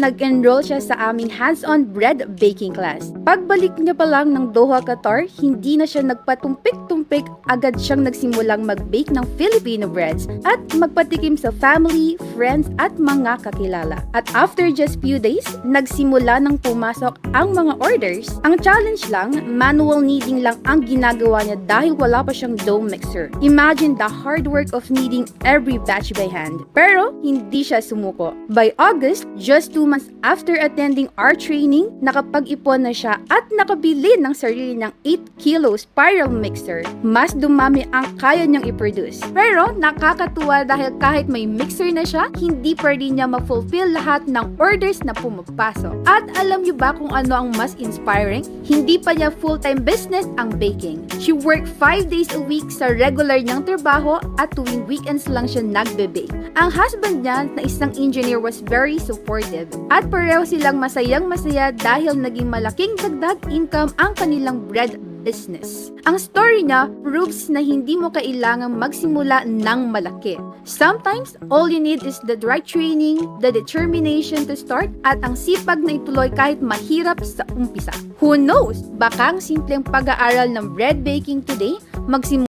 Nag-enroll siya sa aming hands-on bread baking class. Pagbalik niya pa lang ng Doha, Qatar, hindi na siya nagpatumpik-tumpik, agad siyang nagsimulang mag-bake ng Filipino breads at magpatikim sa family, friends at mga kakilala. At after just few days, nagsimula nang pumasok ang mga orders. Ang challenge lang, manual kneading lang ang ginagawa niya dahil wala pa siyang dough mixer. Imagine the hard work of kneading every batch by hand. Pero hindi siya sumuko. By August, just 2 months after attending our training, nakapag-ipon na siya at nakabili ng sarili ng 8 kilo spiral mixer. Mas dumami ang kaya niyang i-produce. Pero nakakatuwa dahil kahit may mixer na siya, hindi pa rin niya ma-fulfill lahat ng orders na pumapasok. At alam niyo ba kung ano ang mas inspiring? Hindi pa niya full-time business ang baking. She worked 5 days a week sa regular niyang trabaho at tuwing weekends lang siya nagbe-bake. Ang husband niya na isang engineer was very supportive. At pareho silang masayang-masaya dahil naging malaking dagdag income ang kanilang bread business. Ang story niya proves na hindi mo kailangang magsimula ng malaki. Sometimes, all you need is the right training, the determination to start, at ang sipag na ituloy kahit mahirap sa umpisa. Who knows? Baka ang simpleng pag-aaral ng bread baking today, magsimula